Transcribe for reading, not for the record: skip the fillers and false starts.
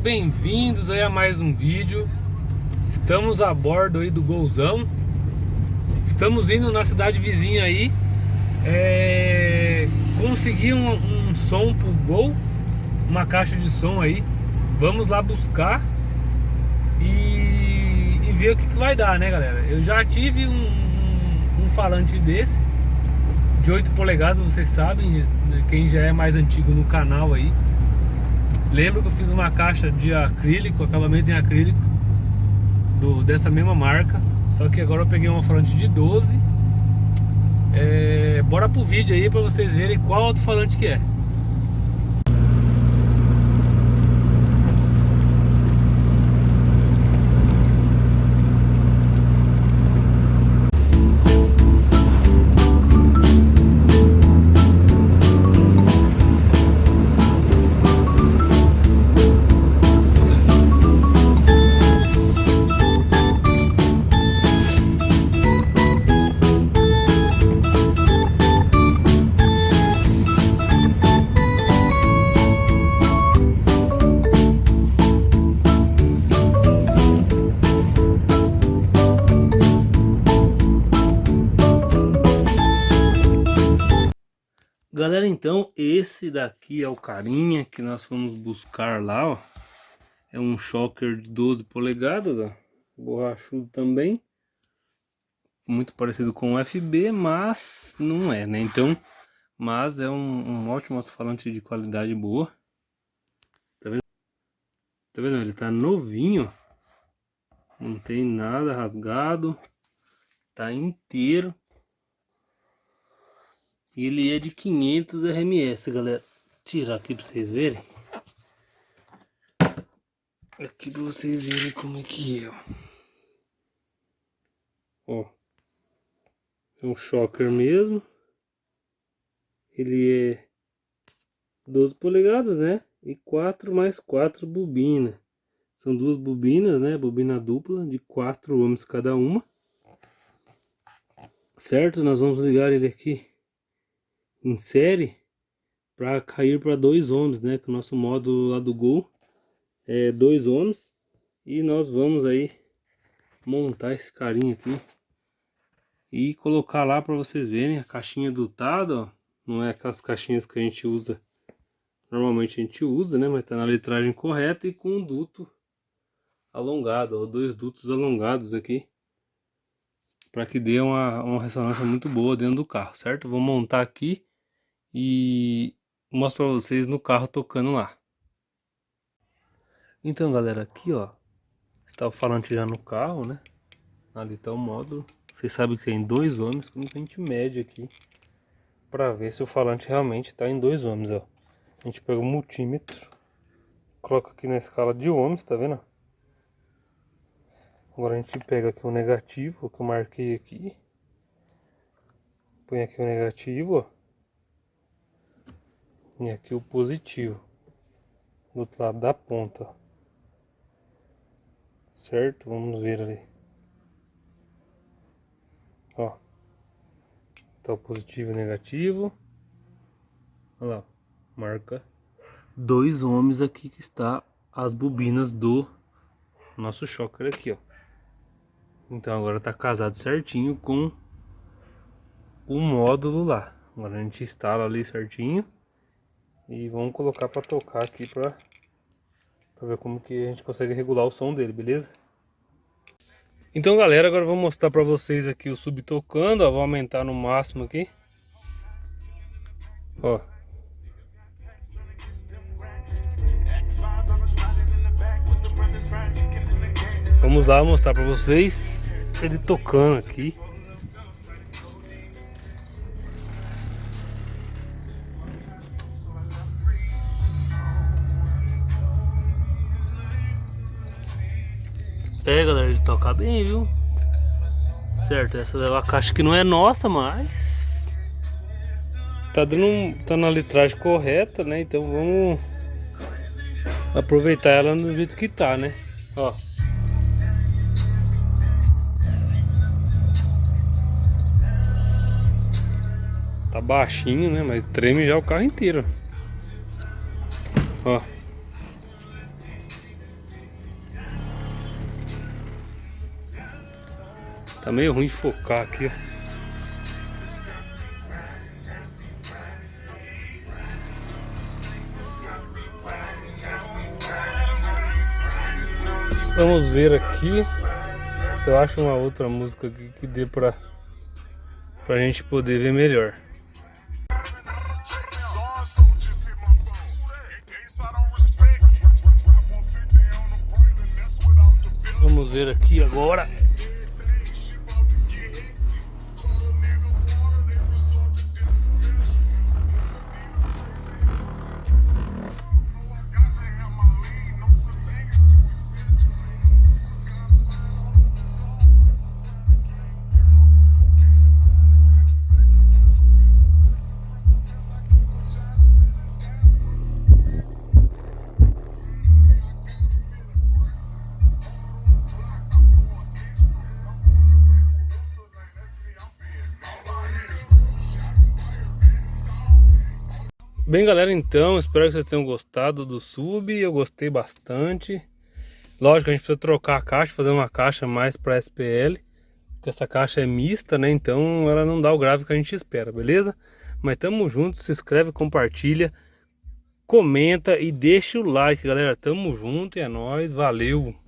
Bem-vindos aí a mais um vídeo. Estamos a bordo aí do Golzão. Estamos indo na cidade vizinha aí. Consegui um som pro Gol, uma caixa de som aí. Vamos lá buscar e ver o que vai dar, né, galera? Eu já tive um falante desse de 8 polegadas, vocês sabem, quem já é mais antigo no canal aí. Lembro que eu fiz uma caixa de acrílico, acabamento em acrílico, dessa mesma marca. Só que agora eu peguei uma falante de 12. Bora pro vídeo aí pra vocês verem qual alto-falante que é. Galera, então esse daqui é o carinha que nós fomos buscar lá, ó. É um shocker de 12 polegadas, ó. Borrachudo também. Muito parecido com o FB, mas não é, né? Então, mas é um ótimo alto-falante de qualidade boa. Tá vendo? Tá vendo? Ele tá novinho. Não tem nada rasgado. Tá inteiro. E ele é de 500 RMS, galera. Vou tirar aqui pra vocês verem. Aqui pra vocês verem como é que é, ó. É um shocker mesmo. Ele é 12 polegadas, né? E 4 mais 4 bobinas. São duas bobinas, né? Bobina dupla de 4 ohms cada uma. Certo? Nós vamos ligar ele aqui em série para cair para 2 ohms, né? Que o nosso módulo lá do Gol é 2 ohms. E nós vamos aí montar esse carinha aqui e colocar lá para vocês verem a caixinha dotada, ó. Não é aquelas caixinhas que a gente usa, normalmente a gente usa, né? Mas tá na litragem correta e com um duto alongado, ó, 2 dutos alongados aqui, para que dê uma ressonância muito boa dentro do carro, certo? Vou montar aqui e mostro para vocês no carro tocando lá. Então, galera, aqui ó, está o falante já no carro, né? Ali tá o módulo. Vocês sabem que tem 2 ohms. Como que a gente mede aqui para ver se o falante realmente está em 2 ohms, ó. A gente pega o multímetro, coloca aqui na escala de ohms, tá vendo? Agora a gente pega aqui o negativo que eu marquei aqui. Põe aqui o negativo, ó. E aqui o positivo do outro lado da ponta, ó. Certo? Vamos ver ali. Ó. Tá o positivo e o negativo. Olha lá. Marca 2 ohms aqui que está as bobinas do nosso shocker aqui, ó. Então agora tá casado certinho com o módulo lá. Agora a gente instala ali certinho. E vamos colocar para tocar aqui para ver como que a gente consegue regular o som dele, beleza? Então, galera, agora eu vou mostrar para vocês aqui o sub tocando, ó. Vou aumentar no máximo aqui. Ó. Vamos lá mostrar para vocês ele tocando aqui. Galera, ele toca bem, viu? Certo, essa é uma caixa que não é nossa, mas tá na litragem correta, né? Então vamos aproveitar ela do jeito que tá, né? Ó. Tá baixinho, né? Mas treme já o carro inteiro. Ó. Tá meio ruim de focar aqui, ó. Vamos ver aqui se eu acho uma outra música aqui que dê pra gente poder ver melhor. Vamos ver aqui agora. Bem, galera, então espero que vocês tenham gostado do sub. Eu gostei bastante. Lógico, a gente precisa trocar a caixa, fazer uma caixa mais para SPL, porque essa caixa é mista, né? Então ela não dá o grave que a gente espera, beleza? Mas tamo junto, se inscreve, compartilha, comenta e deixa o like, galera. Tamo junto e é nóis, valeu!